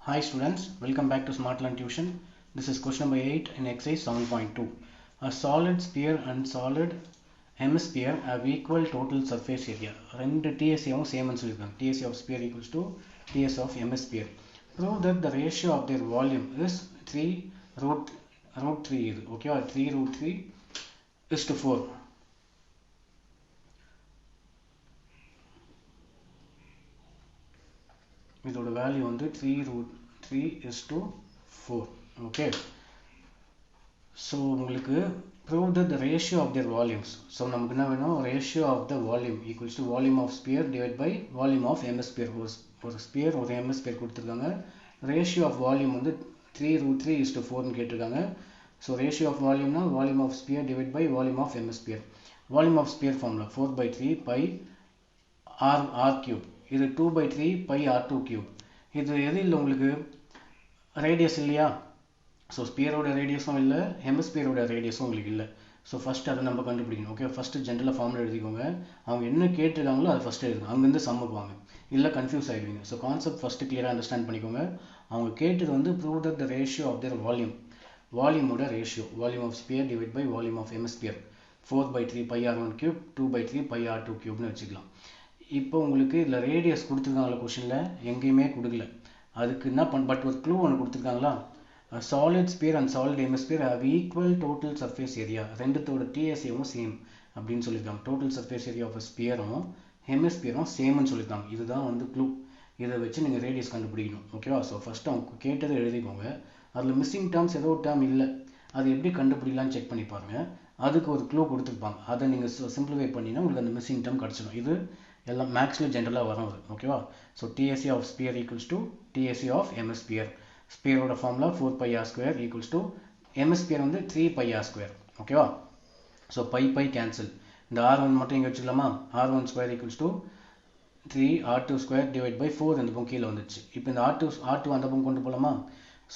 Hi students, welcome back to SmartLearn Tuition. This is question number 8 in exercise 7.2. A solid sphere and solid hemisphere have equal total surface area. ரெண்டு TSA same ன்னு சொல்லிருக்காங்க. TSA of sphere equals to TSA of hemisphere. Prove that the ratio of their volume is 3 root 3 இது. Okay, 3 root 3 is to 4. இதோட value வந்து 3 root 3 is to 4. Okay, so உங்களுக்கு prove that the ratio of their volumes. So நமக்கு என்ன வேணும், ratio of the volume equals to volume of sphere divided by volume of hemisphere. ஒரு sphere ஒரு hemisphere கொடுத்திருக்காங்க. ratio of volume வந்து 3 root 3 is to 4 ன்னு கேட்டிருக்காங்க. so ratio of volume னா volume of sphere divided by volume of hemisphere. volume of sphere formula 4 by 3 pi r cube. இது 2 by 3 pi r2 cube. இது எது இல்லை உங்களுக்கு, ரேடியஸ் இல்லையா? ஸோ ஸ்பியரோட ரேடியஸும் இல்லை, ஹெமிஸ்பியரோட ரேடியஸும் உங்களுக்கு இல்லை. ஸோ ஃபஸ்ட்டு அதை நம்ம கண்டுபிடிக்கணும். ஓகே, ஃபஸ்ட்டு ஜென்ரலாக ஃபார்முலா எழுதிக்கோங்க. அவங்க என்ன கேட்டிருக்காங்களோ அதை ஃபஸ்ட்டு எழுதுங்க, அங்கேருந்து சம்முக்குவாங்க, இல்லை கன்ஃபியூஸ் ஆகிடுவீங்க. ஸோ கான்செப்ட் ஃபஸ்ட்டு கிளியராக அண்டர்ஸ்டாண்ட் பண்ணிக்கோங்க. அவங்க கேட்டது வந்து prove that the ratio of their volume, வால்யூமோட ratio, volume of sphere divide by volume of hemisphere. 4 by 3 pi r1 cube 2 by 3 pi r2 cubeன்னு வச்சுக்கலாம். இப்போ உங்களுக்கு இதில் ரேடியஸ் கொடுத்துருக்காங்களா கொஷனில்? எங்கேயுமே கொடுக்கல. அதுக்கு என்ன பட் ஒரு க்ளூ ஒன்று கொடுத்துருக்காங்களா, solid sphere and solid hemisphere have equal total surface area. ரெண்டுத்தோட டிஎஸ்ஏவும் சேம் அப்படின்னு சொல்லியிருக்காங்க. டோட்டல் சர்ஃபேஸ் ஏரியா ஆஃப் ஸ்பியரும் ஹெமிஸ்பியரும் சேம்னு சொல்லியிருக்காங்க. இதுதான் வந்து க்ளூ. இதை வச்சு நீங்கள் ரேடியஸ் கண்டுபிடிக்கணும். ஓகேவா? ஸோ ஃபஸ்ட்டு அவங்க கேட்டதை எழுதிக்கோங்க. அதில் மிஸ்ஸிங் டேர்ம்ஸ் ஏதோ ஒரு டேர்ம் இல்லை, அது எப்படி கண்டுபிடிக்கலான்னு செக் பண்ணி பாருங்கள். அதுக்கு ஒரு க்ளூ கொடுத்துருப்பாங்க, அதை நீங்கள் சிம்பிளிஃபை பண்ணினா உங்களுக்கு அந்த மிஸ்ஸிங் டேர்ம் கிடச்சிடும். இது எல்லாம் மேக்ஸில் ஜென்ரலாக வரும் அது. ஓகேவா? So TSA of sphere equals to TSA of hemisphere. ஸ்பியரோட formula 4 pi r square equals to hemisphere வந்து 3 pi r square. ஓகேவா? So by cancel. இந்த r1 மட்டும் இங்கே வச்சுக்கலாமா? r1 square equals to 3 r2 square divide by 4 இந்த பக்கம் கீழே வந்துச்சு. இப்போ இந்த r2 அந்த பக்கம் கொண்டு போகலாமா?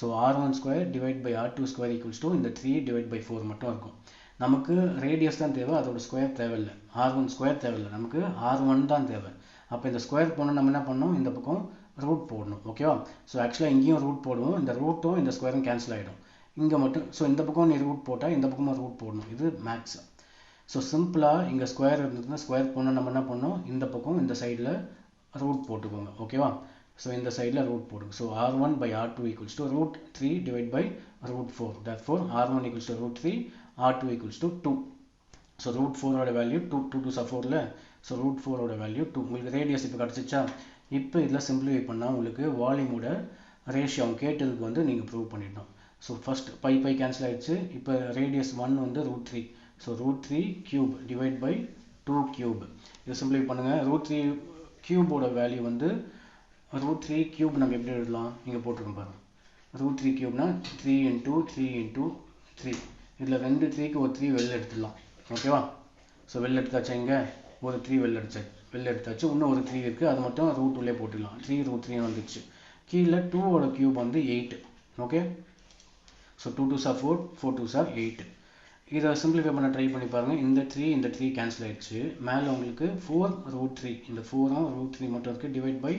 So r1 square divide by r2 square equals to இந்த 3 டிவைட் பை 4 மட்டும் இருக்கும். நமக்கு ரேடியஸ் தான் தேவை, அதோட ஸ்கொயர் தேவையில்லை. r1 ஸ்கொயர் தேவையில்லை, நமக்கு r1 தான் தேவை. அப்போ இந்த ஸ்கொயர் போனால் நம்ம என்ன பண்ணணும், இந்த பக்கம் ரூட் போடணும். ஓகேவா? ஸோ ஆக்சுவலாக இங்கேயும் ரூட் போடுவோம், இந்த ரூட்டும் இந்த ஸ்கொயரும் கேன்சல் ஆகிடும் இங்கே மட்டும். ஸோ இந்த பக்கம் நீ ரூட் போட்டால் இந்த பக்கமாக ரூட் போடணும். இது மேக்ஸ். ஸோ சிம்பிளாக இங்கே ஸ்கொயர் இருந்ததுன்னா ஸ்கொயர் போனால் நம்ம என்ன பண்ணணும், இந்த பக்கம் இந்த சைடில் ரூட் போட்டுக்கோங்க. ஓகேவா? ஸோ இந்த சைடில் ரூட் போடுங்க. So r1 by r2 equals to root 3 divided by root 4. Therefore r1 equals to root 3, r2 equals to 2. So root 4 ஓட வேல்யூ 2 2 2 4ல. ஸோ root 4 ஓட வேல்யூ 2. உங்களுக்கு ரேடியஸ் இப்போ கிடச்சிச்சா? இப்போ இதில் சிம்பிளிஃபை பண்ணால் உங்களுக்கு வால்யூமோட ரேஷியோ அவங்க கேட்டதுக்கு வந்து நீங்கள் ப்ரூவ் பண்ணிடணும். ஸோ ஃபஸ்ட் பை கேன்சல் ஆகிடுச்சு. இப்போ ரேடியஸ் 1 வந்து root 3. So root 3 cube divide by 2 cube. இதை சிம்பிளிஃபை பண்ணுங்கள். root 3 கியூபோட வேல்யூ வந்து root 3 cube நம்ம எப்படி எழுதலாம், இங்கே போட்டுருக்கோம் பாருங்கள். root 3 cube-னா 3 into 3 into 3. இதில் ரெண்டு 3க்கு ஒரு 3 வெளில எடுத்துடலாம். ஓகேவா? ஸோ வெளில எடுத்தாச்சா? இங்கே ஒரு 3 வெளில எடுத்தாச்சு. இன்னும் ஒரு 3 இருக்குது, அது மட்டும் ரூட் உள்ளே போட்டுடலாம். 3 root 3 வந்துடுச்சு. கீழே 2ஓட கியூப் வந்து 8. Okay, so 2 2s are 4, 4 2s are 8. இதை சிம்பிளிஃபை பண்ண ட்ரை பண்ணி பாருங்கள். இந்த 3 கேன்சல் ஆகிடுச்சு. மேலே உங்களுக்கு 4 root 3, இந்த 4ம் root 3 மட்டும் இருக்குது. Divide by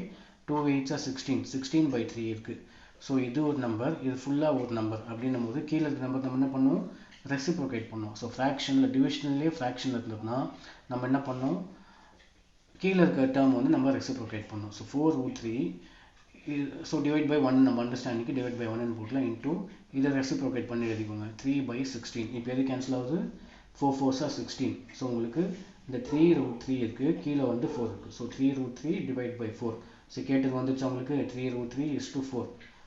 2 8s are 16, 16 by 3 இருக்குது. ஸோ இது ஒரு நம்பர், இது ஃபுல்லாக ஒரு நம்பர். அப்படின்னும் போது கீழே இருக்க நம்பர் நம்ம என்ன பண்ணுவோம், ரெசிப்ரோகேட் பண்ணுவோம். ஸோ ஃப்ராக்ஷனில் டிவிஷன்லேயே ஃப்ராக்ஷன் இருந்ததுன்னா நம்ம என்ன பண்ணோம், கீழே இருக்க டேர்ம் வந்து நம்ம ரெசிப்ரோகேட் பண்ணோம். So 4 root 3, so divide by 1 நம்ம அண்டர்ஸ்டாண்டிங்க்கு டிவைட் பை 1 போட்டலாம். இன்டூ இதை ரெசிப்ரோகேட் பண்ணி எழுதிக்கோங்க. 3 by 16. இப்போ எது கேன்சல் ஆகுது, 4 4s are 16. ஸோ உங்களுக்கு இந்த 3 root 3 இருக்குது, கீழே வந்து 4 இருக்குது. So 3 root 3 divide by 4. So கேட்டது வந்துச்சு உங்களுக்கு 3 root 3 is to 4.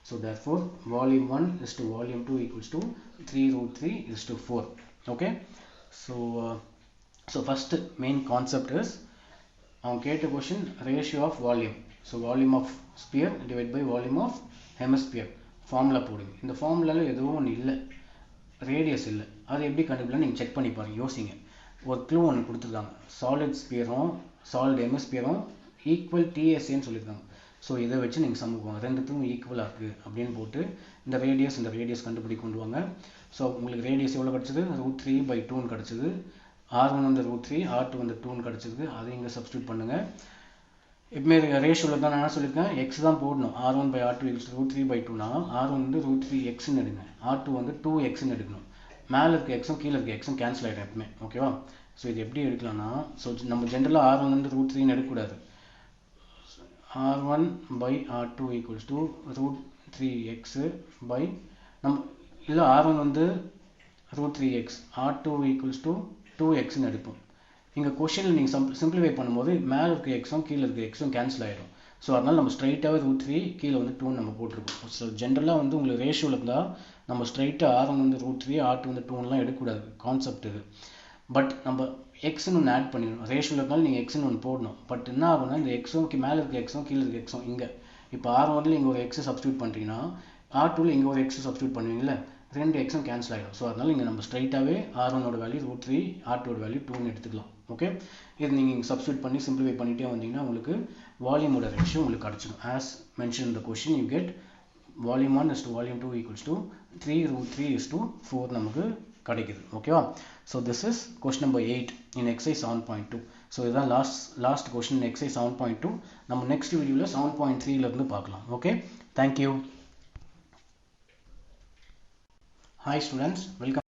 So therefore volume 1 is to volume 2 equals to 3 root 3 is to 4. Okay, so first main concept is அவங்க கேட்ட question ratio of volume. So volume of sphere divided by volume of hemisphere. Formula போடுங்க. இந்த ஃபார்முலாவில் எதுவும் ஒன்று இல்லை, radius இல்லை. அதை எப்படி கண்டுபிடிக்கலாம் நீங்கள் செக் பண்ணி பாருங்கள், யோசிங்க. ஒரு க்ளூ ஒன்று கொடுத்துருக்காங்க, சாலிட் ஸ்பியரும் சாலிட் ஹெமிஸ்பியரும் ஈக்குவல் டிஎஸ்ஏன்னு சொல்லியிருக்காங்க. ஸோ இதை வச்சு நீங்கள் சம்முக்குவாங்க, ரெண்டுத்துக்கும் ஈக்குவலாக இருக்குது அப்படின்னு போட்டு இந்த ரேடியஸ் கண்டுபிடி கொண்டு வாங்க. ஸோ உங்களுக்கு ரேடியஸ் எவ்வளோ கிடச்சிது, root 3 by 2ன்னு கிடச்சிது. r1 வந்து root 3, r2 வந்து 2ன்னு கிடச்சிருக்கு. அதை இங்கே சப்ஸ்டியூட் பண்ணுங்கள். எப்பவுமே ரேஷியோவில் தான் நான் என்ன சொல்லியிருக்கேன், எக்ஸ் தான் போடணும். R1 by R2 equals to √3/2னா R1 வந்து √3xன்னு எடுங்க, R2 வந்து 2xன்னு எடுக்கணும். மேலே இருக்க எக்ஸும் கீழே இருக்க எக்ஸும் கேன்சல் ஆகிடும் எப்பவுமே. ஓகேவா? ஸோ இது எப்படி எடுக்கலாம்னா, ஸோ நம்ம ஜென்ரலாக R1 வந்து √3ன்னு எடுக்கக்கூடாது. R1 by R2 equals to √3x by நம்ம இல்லை R1 வந்து √3x, R2 equals to 2xன்னு எடுப்போம். இங்கே கொஷனில் நீங்கள் சிம்பிளிஃபை பண்ணும்போது மேலே இருக்க எக்ஸும் கீழே இருக்க எக்ஸும் கேன்சல் ஆகிடும். ஸோ அதனால் நம்ம ஸ்ட்ரைட்டாகவே √3 கீழே வந்து 2 நம்ம போட்டிருக்கோம். ஸோ ஜென்ரலாக வந்து உங்களுக்கு ரேஷியோவில் இருந்தால் நம்ம ஸ்ட்ரைட்டாக R1 வந்து √3 R2 வந்து 2லாம் எடுக்கக்கூடாது, கான்செப்ட் இது. பட் நம்ம எக்ஸ்ன்னு ஒன்று ஆட் பண்ணிடணும். ரேஷியோவில் இருந்தாலும் நீங்கள் எக்ஸ்ன்னு ஒன்று போடணும். பட் என்ன ஆகும்னா, இந்த எக்ஸும் மேலே இருக்க எக்ஸும் கீழே இருக்க எக்ஸும் இங்கே இப்போ R1ல இங்கே ஒரு எக்ஸை சப்ஸ்டியூட் பண்ணுறீங்கன்னா R2ல இங்கே ஒரு எக்ஸை சப்ஸ்டியூட் பண்ணுவீங்களே, ரெண்டு எக்ஸும் கேன்சல் ஆகிடும். ஸோ அதனால் இங்கே நம்ம ஸ்ட்ரைட்டாகவே R1ஓட வேல்யூ √3, R2ஓட வேல்யூ 2ன்னு எடுத்துக்கலாம். ஓகே, இது நீங்கள் இங்கே சப்ஸ்டியூட் பண்ணி சிம்பிளிஃபை பண்ணிகிட்டே வந்தீங்கன்னா உங்களுக்கு வால்யூமோட ரேஷியோ உங்களுக்கு கிடச்சிடும். ஆஸ் மென்ஷன் இந்த question you get volume 1 is to volume 2 equals to 3√3 is to 4 நமக்கு கிடைக்குது. ஓகேவா? So this is question number 8 in exercise 7.2. So இதுதான் லாஸ்ட் கொஸ்டின் இன் எக்ஸைஸ் 7.2. நம்ம நெக்ஸ்ட் வீடியோவில் 7.3லேருந்து பார்க்கலாம். Okay, thank you. Hi students, welcome.